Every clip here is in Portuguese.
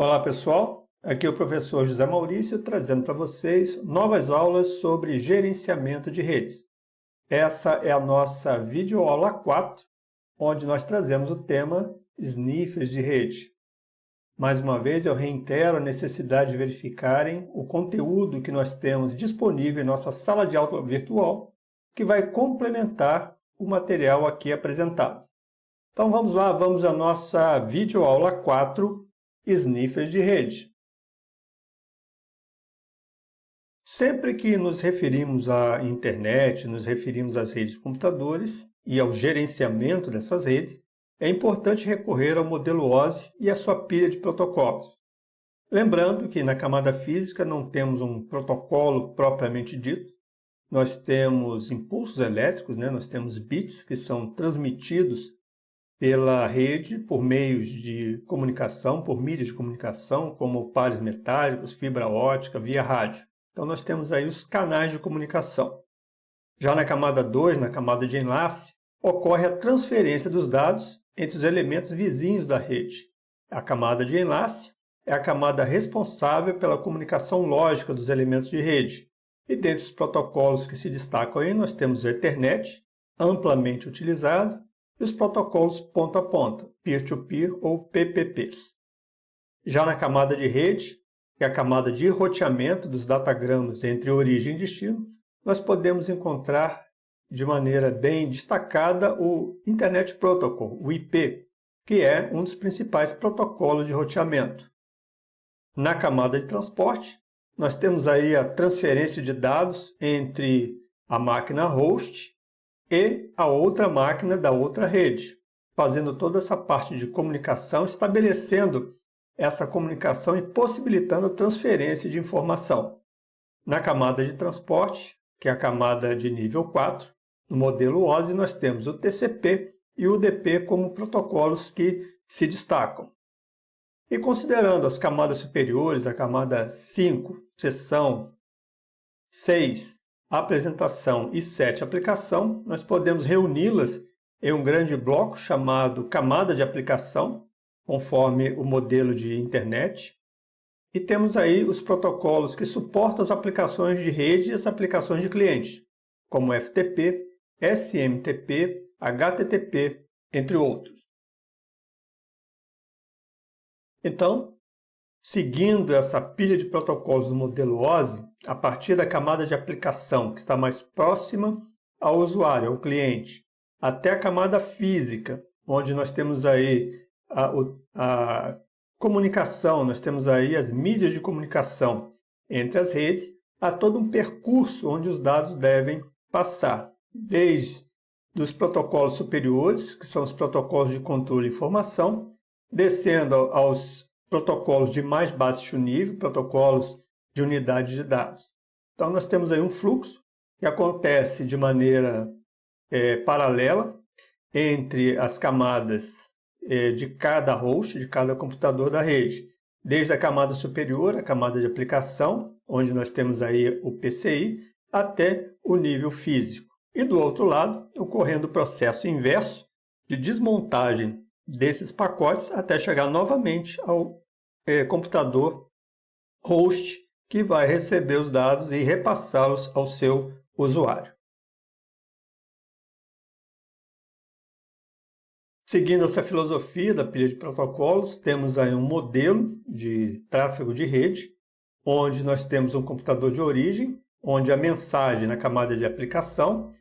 Olá pessoal, aqui é o professor José Maurício trazendo para vocês novas aulas sobre gerenciamento de redes. Essa é a nossa videoaula 4, onde nós trazemos o tema sniffers de rede. Mais uma vez eu reitero a necessidade de verificarem o conteúdo que nós temos disponível em nossa sala de aula virtual, que vai complementar o material aqui apresentado. Então vamos lá, vamos à nossa videoaula 4, sniffers de rede. Sempre que nos referimos à internet, nos referimos às redes de computadores e ao gerenciamento dessas redes, é importante recorrer ao modelo OSI e à sua pilha de protocolos. Lembrando que na camada física não temos um protocolo propriamente dito, nós temos impulsos elétricos, nós temos bits que são transmitidos pela rede por meios de comunicação, por mídias de comunicação, como pares metálicos, fibra ótica, via rádio. Então nós temos aí os canais de comunicação. Já na camada 2, na camada de enlace, ocorre a transferência dos dados entre os elementos vizinhos da rede. A camada de enlace é a camada responsável pela comunicação lógica dos elementos de rede. E dentre os protocolos que se destacam aí, nós temos o Ethernet, amplamente utilizado, e os protocolos ponta a ponta, peer-to-peer ou PPPs. Já na camada de rede, que é a camada de roteamento dos datagramas entre origem e destino, nós podemos encontrar de maneira bem destacada o Internet Protocol, o IP, que é um dos principais protocolos de roteamento. Na camada de transporte, nós temos aí a transferência de dados entre a máquina host e a outra máquina da outra rede, fazendo toda essa parte de comunicação, estabelecendo essa comunicação e possibilitando a transferência de informação. Na camada de transporte, que é a camada de nível 4, no modelo OSI nós temos o TCP e o UDP como protocolos que se destacam. E considerando as camadas superiores, a camada 5, seção, 6, apresentação e 7, aplicação, nós podemos reuni-las em um grande bloco chamado camada de aplicação, conforme o modelo de internet. E temos aí os protocolos que suportam as aplicações de rede e as aplicações de cliente, como FTP, SMTP, HTTP, entre outros. Então, seguindo essa pilha de protocolos do modelo OSI, a partir da camada de aplicação que está mais próxima ao usuário, ao cliente, até a camada física, onde nós temos aí a comunicação, nós temos aí as mídias de comunicação entre as redes, há todo um percurso onde os dados devem passar, desde os protocolos superiores, que são os protocolos de controle de informação, descendo aos protocolos de mais baixo nível, protocolos de unidade de dados. Então nós temos aí um fluxo que acontece de maneira paralela entre as camadas de cada host, de cada computador da rede, desde a camada superior, a camada de aplicação, onde nós temos aí o PCI, até o nível físico. E do outro lado, ocorrendo o processo inverso de desmontagem desses pacotes até chegar novamente ao computador host, que vai receber os dados e repassá-los ao seu usuário. Seguindo essa filosofia da pilha de protocolos, temos aí um modelo de tráfego de rede, onde nós temos um computador de origem, onde a mensagem na camada de aplicação,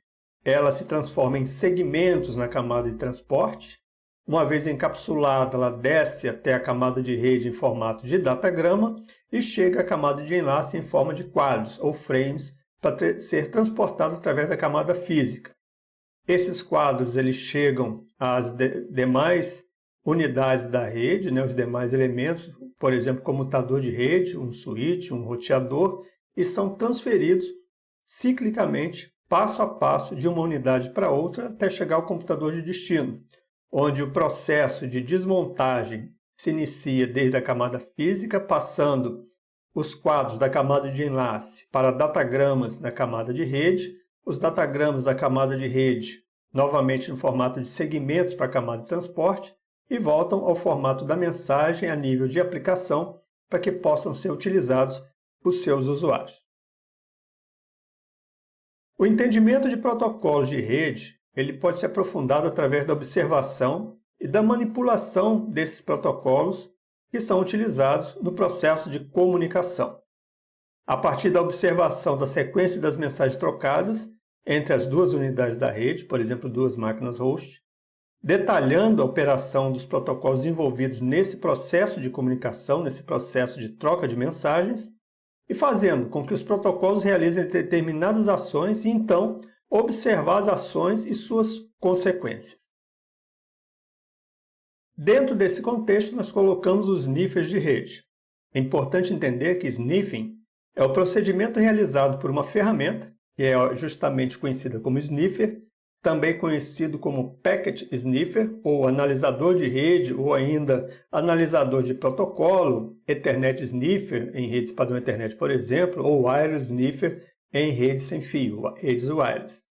ela se transforma em segmentos na camada de transporte. Uma vez encapsulada, ela desce até a camada de rede em formato de datagrama e chega à camada de enlace em forma de quadros ou frames para ser transportado através da camada física. Esses quadros eles chegam às demais unidades da rede, os demais elementos, por exemplo, comutador de rede, um switch, um roteador, e são transferidos ciclicamente, passo a passo, de uma unidade para outra, até chegar ao computador de destino, onde o processo de desmontagem se inicia desde a camada física, passando os quadros da camada de enlace para datagramas na camada de rede, os datagramas da camada de rede novamente no formato de segmentos para a camada de transporte, e voltam ao formato da mensagem a nível de aplicação para que possam ser utilizados por seus usuários. O entendimento de protocolos de rede ele pode ser aprofundado através da observação e da manipulação desses protocolos que são utilizados no processo de comunicação. A partir da observação da sequência das mensagens trocadas entre as duas unidades da rede, por exemplo, duas máquinas host, detalhando a operação dos protocolos envolvidos nesse processo de comunicação, nesse processo de troca de mensagens, e fazendo com que os protocolos realizem determinadas ações e, então, observar as ações e suas consequências. Dentro desse contexto, nós colocamos os sniffers de rede. É importante entender que sniffing é o procedimento realizado por uma ferramenta, que é justamente conhecida como sniffer, também conhecido como Packet Sniffer, ou analisador de rede, ou ainda analisador de protocolo, Ethernet Sniffer, em redes padrão Ethernet, por exemplo, ou Wireless Sniffer, em redes sem fio, redes wireless.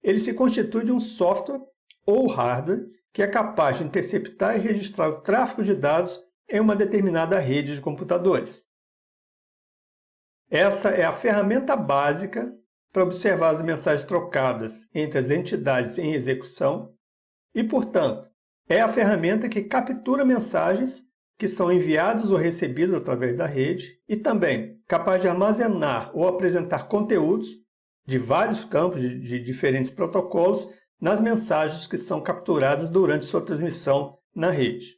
Ele se constitui de um software ou hardware que é capaz de interceptar e registrar o tráfego de dados em uma determinada rede de computadores. Essa é a ferramenta básica para observar as mensagens trocadas entre as entidades em execução e, portanto, é a ferramenta que captura mensagens que são enviadas ou recebidas através da rede e também capaz de armazenar ou apresentar conteúdos de vários campos de diferentes protocolos nas mensagens que são capturadas durante sua transmissão na rede.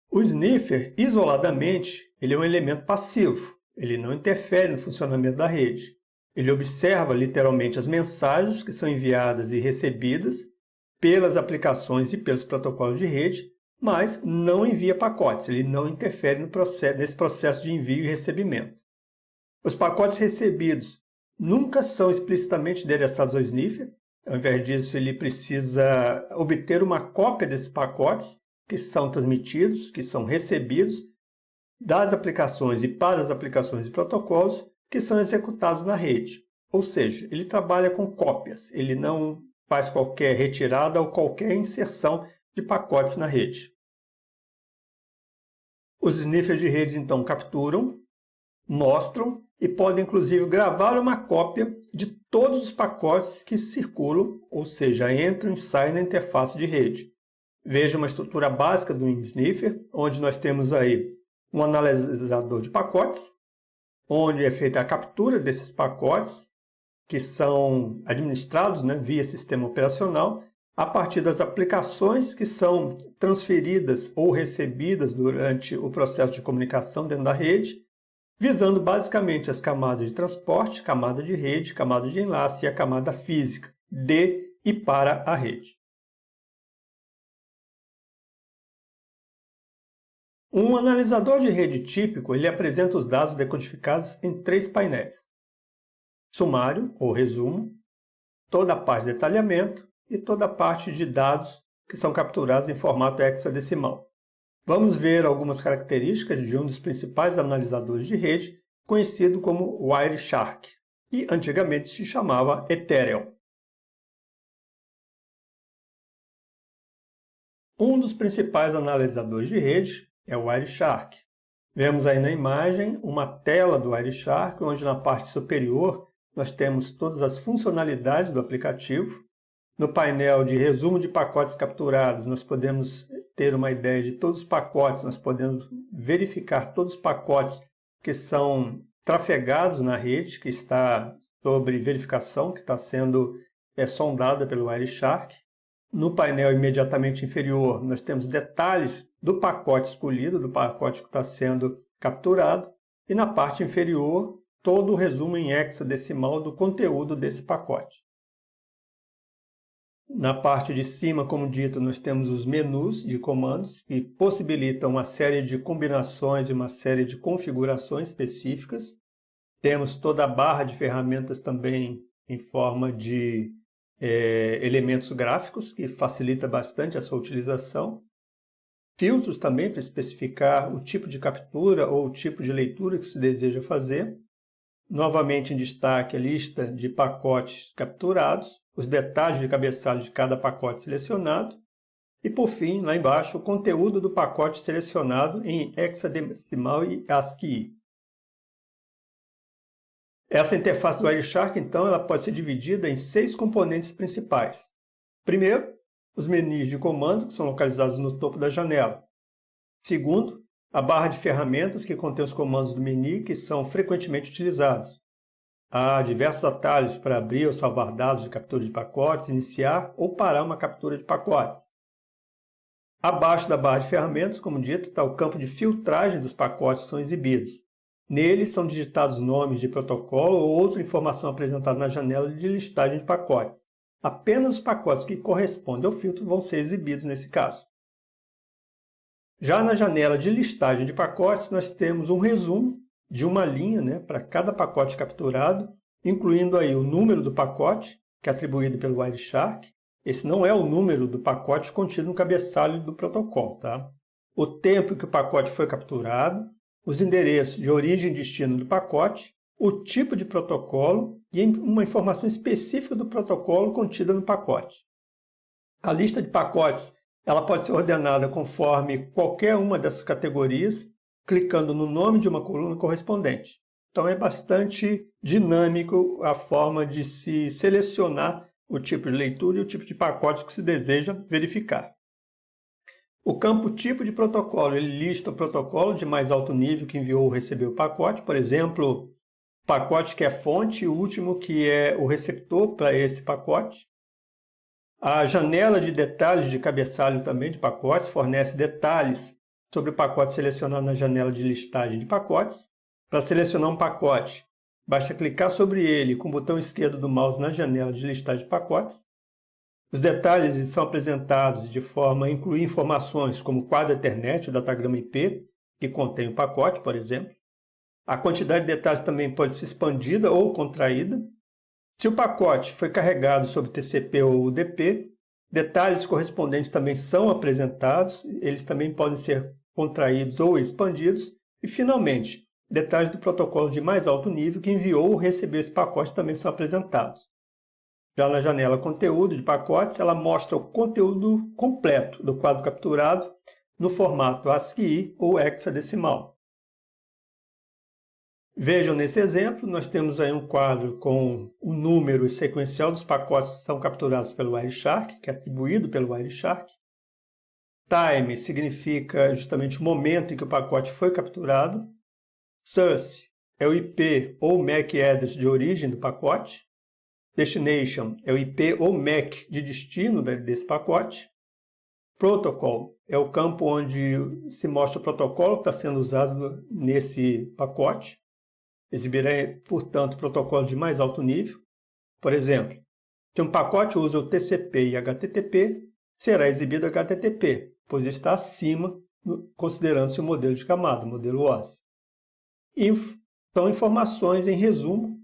O sniffer, isoladamente, ele é um elemento passivo. Ele não interfere no funcionamento da rede. Ele observa literalmente as mensagens que são enviadas e recebidas pelas aplicações e pelos protocolos de rede, mas não envia pacotes. Ele não interfere nesse processo de envio e recebimento. Os pacotes recebidos nunca são explicitamente endereçados ao sniffer. Ao invés disso, ele precisa obter uma cópia desses pacotes que são transmitidos, que são recebidos das aplicações e para as aplicações e protocolos que são executados na rede. Ou seja, ele trabalha com cópias, ele não faz qualquer retirada ou qualquer inserção de pacotes na rede. Os sniffers de rede, então, capturam, mostram e podem, inclusive, gravar uma cópia de todos os pacotes que circulam, ou seja, entram e saem na interface de rede. Veja uma estrutura básica do sniffer, onde nós temos aí um analisador de pacotes, onde é feita a captura desses pacotes, que são administrados via sistema operacional, a partir das aplicações que são transferidas ou recebidas durante o processo de comunicação dentro da rede, visando basicamente as camadas de transporte, camada de rede, camada de enlace e a camada física de e para a rede. Um analisador de rede típico ele apresenta os dados decodificados em 3 painéis: sumário, ou resumo, toda a parte de detalhamento e toda a parte de dados que são capturados em formato hexadecimal. Vamos ver algumas características de um dos principais analisadores de rede, conhecido como Wireshark, que antigamente se chamava Ethereum. Um dos principais analisadores de rede é o Wireshark. Vemos aí na imagem uma tela do Wireshark, onde na parte superior nós temos todas as funcionalidades do aplicativo. No painel de resumo de pacotes capturados, nós podemos ter uma ideia de todos os pacotes, nós podemos verificar todos os pacotes que são trafegados na rede, que está sobre verificação, que está sendo sondada pelo Wireshark. No painel imediatamente inferior, nós temos detalhes do pacote escolhido, do pacote que está sendo capturado, e na parte inferior, todo o resumo em hexadecimal do conteúdo desse pacote. Na parte de cima, como dito, nós temos os menus de comandos, que possibilitam uma série de combinações e uma série de configurações específicas. Temos toda a barra de ferramentas também em forma de elementos gráficos, que facilita bastante a sua utilização. Filtros também para especificar o tipo de captura ou o tipo de leitura que se deseja fazer. Novamente em destaque a lista de pacotes capturados, os detalhes de cabeçalho de cada pacote selecionado E por fim, lá embaixo, o conteúdo do pacote selecionado em hexadecimal e ASCII. Essa interface do Wireshark, então, ela pode ser dividida em 6 componentes principais. Primeiro, os menus de comando, que são localizados no topo da janela. Segundo, a barra de ferramentas, que contém os comandos do menu que são frequentemente utilizados. Há diversos atalhos para abrir ou salvar dados de captura de pacotes, iniciar ou parar uma captura de pacotes. Abaixo da barra de ferramentas, como dito, está o campo de filtragem dos pacotes que são exibidos. Nele são digitados nomes de protocolo ou outra informação apresentada na janela de listagem de pacotes. Apenas os pacotes que correspondem ao filtro vão ser exibidos nesse caso. Já na janela de listagem de pacotes, nós temos um resumo de uma linha, para cada pacote capturado, incluindo aí o número do pacote, que é atribuído pelo Wireshark. Esse não é o número do pacote contido no cabeçalho do protocolo, tá? O tempo que o pacote foi capturado, os endereços de origem e destino do pacote, o tipo de protocolo e uma informação específica do protocolo contida no pacote. A lista de pacotes ela pode ser ordenada conforme qualquer uma dessas categorias, clicando no nome de uma coluna correspondente. Então é bastante dinâmico a forma de se selecionar o tipo de leitura e o tipo de pacote que se deseja verificar. O campo tipo de protocolo, ele lista o protocolo de mais alto nível que enviou ou recebeu o pacote, por exemplo, o pacote que é fonte e o último que é o receptor para esse pacote. A janela de detalhes de cabeçalho também de pacotes fornece detalhes sobre o pacote selecionado na janela de listagem de pacotes. Para selecionar um pacote, basta clicar sobre ele com o botão esquerdo do mouse na janela de listagem de pacotes. Os detalhes são apresentados de forma a incluir informações como o quadro Ethernet, o datagrama IP, que contém o pacote, por exemplo. A quantidade de detalhes também pode ser expandida ou contraída. Se o pacote foi carregado sobre TCP ou UDP, detalhes correspondentes também são apresentados, eles também podem ser contraídos ou expandidos. E, finalmente, detalhes do protocolo de mais alto nível que enviou ou recebeu esse pacote também são apresentados. Já na janela Conteúdo de pacotes, ela mostra o conteúdo completo do quadro capturado no formato ASCII ou hexadecimal. Vejam nesse exemplo, nós temos aí um quadro com o número sequencial dos pacotes que são capturados pelo Wireshark, que é atribuído pelo Wireshark. Time significa justamente o momento em que o pacote foi capturado. Source é o IP ou MAC address de origem do pacote. Destination é o IP ou MAC de destino desse pacote. Protocol é o campo onde se mostra o protocolo que está sendo usado nesse pacote. Exibirá, portanto, protocolo de mais alto nível. Por exemplo, se um pacote usa o TCP e HTTP, será exibido HTTP, pois está acima, considerando-se o modelo de camada, o modelo OSI. São informações em resumo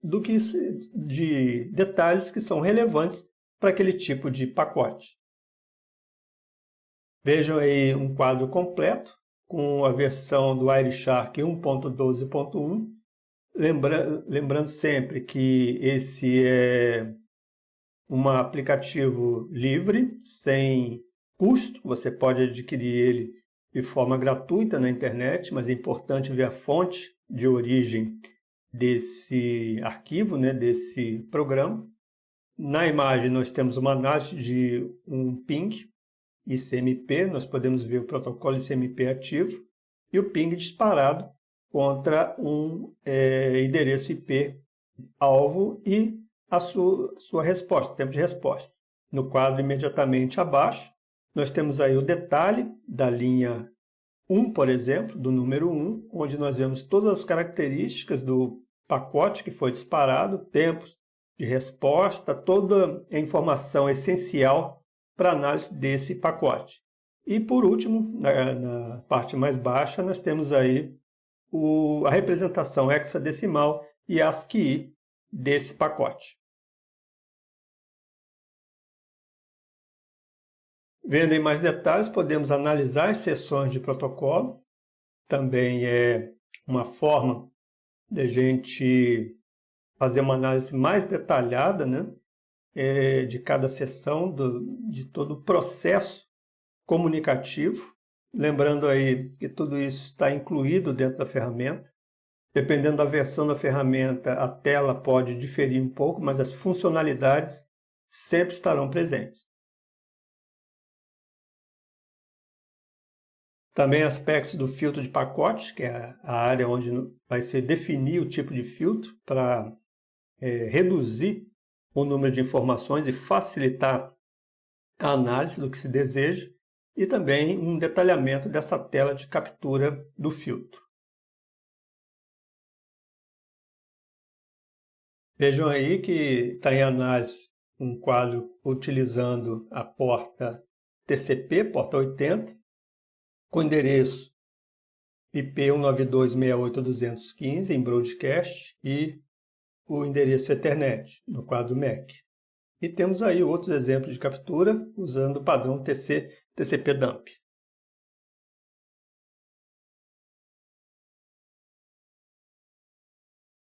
de detalhes que são relevantes para aquele tipo de pacote. Vejam aí um quadro completo com a versão do Wireshark 1.12.1. Lembrando sempre que esse é um aplicativo livre, sem custo. Você pode adquirir ele de forma gratuita na internet, mas é importante ver a fonte de origem desse arquivo, desse programa. Na imagem nós temos uma análise de um ping ICMP, nós podemos ver o protocolo ICMP ativo e o ping disparado contra um endereço IP alvo e a sua resposta, tempo de resposta. No quadro imediatamente abaixo, nós temos aí o detalhe da linha 1, por exemplo, do número 1, onde nós vemos todas as características do pacote que foi disparado, tempos de resposta, toda a informação essencial para a análise desse pacote. E, por último, na parte mais baixa, nós temos aí a representação hexadecimal e ASCII desse pacote. Vendo em mais detalhes, podemos analisar as seções de protocolo. Também é uma forma de a gente fazer uma análise mais detalhada, de cada seção, de todo o processo comunicativo. Lembrando aí que tudo isso está incluído dentro da ferramenta. Dependendo da versão da ferramenta, a tela pode diferir um pouco, mas as funcionalidades sempre estarão presentes. Também aspectos do filtro de pacotes, que é a área onde vai ser definir o tipo de filtro para reduzir o número de informações e facilitar a análise do que se deseja, e também um detalhamento dessa tela de captura do filtro. Vejam aí que está em análise um quadro utilizando a porta TCP, porta 80, com endereço IP 192.168.215 em broadcast e o endereço Ethernet no quadro MAC. E temos aí outros exemplos de captura usando o padrão TCP/dump.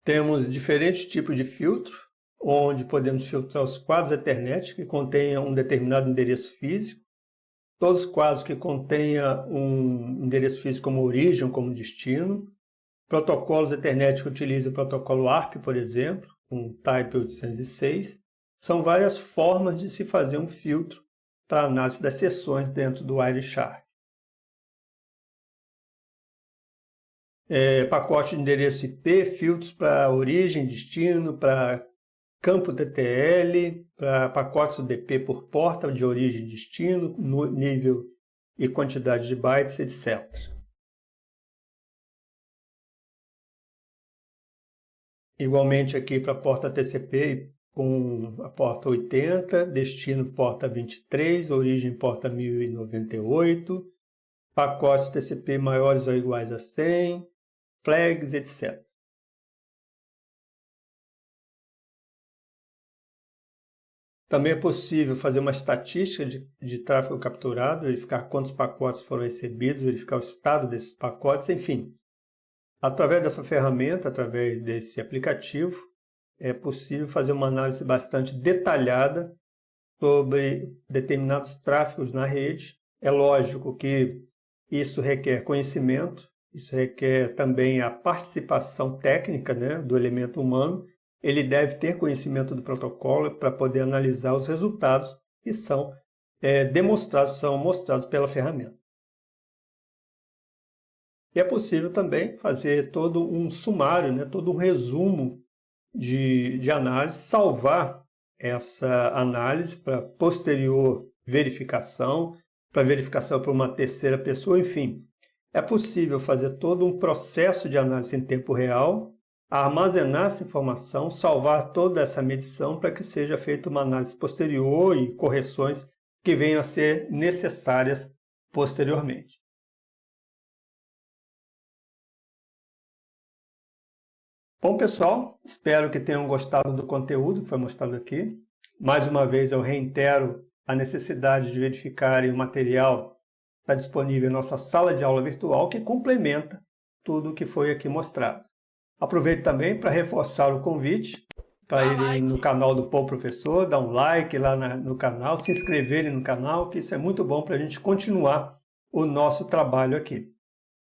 Temos diferentes tipos de filtro, onde podemos filtrar os quadros Ethernet que contenham um determinado endereço físico, todos os quadros que contenham um endereço físico como origem ou como destino, protocolos Ethernet que utilizam o protocolo ARP, por exemplo, com Type 806. São várias formas de se fazer um filtro para análise das seções dentro do Wireshark. Pacote de endereço IP, filtros para origem, destino, para campo TTL, para pacotes UDP por porta de origem e destino, nível e quantidade de bytes, etc. Igualmente aqui para a porta TCP com a porta 80, destino porta 23, origem porta 1098, pacotes TCP maiores ou iguais a 100, flags, etc. Também é possível fazer uma estatística de tráfego capturado, verificar quantos pacotes foram recebidos, verificar o estado desses pacotes, enfim. Através dessa ferramenta, através desse aplicativo, é possível fazer uma análise bastante detalhada sobre determinados tráfegos na rede. É lógico que isso requer conhecimento, isso requer também a participação técnica, né, do elemento humano. Ele deve ter conhecimento do protocolo para poder analisar os resultados que são mostrados pela ferramenta. E é possível também fazer todo um sumário, né, todo um resumo de análise, salvar essa análise para posterior verificação, para verificação por uma terceira pessoa, enfim. É possível fazer todo um processo de análise em tempo real, armazenar essa informação, salvar toda essa medição para que seja feita uma análise posterior e correções que venham a ser necessárias posteriormente. Bom, pessoal, espero que tenham gostado do conteúdo que foi mostrado aqui. Mais uma vez, eu reitero a necessidade de verificarem o material que está disponível em nossa sala de aula virtual, que complementa tudo o que foi aqui mostrado. Aproveito também para reforçar o convite para irem no canal do Paul Professor, dar um like lá no canal, se inscreverem no canal, que isso é muito bom para a gente continuar o nosso trabalho aqui.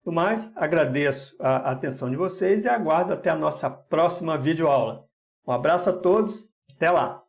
No mais, agradeço a atenção de vocês e aguardo até a nossa próxima videoaula. Um abraço a todos, até lá!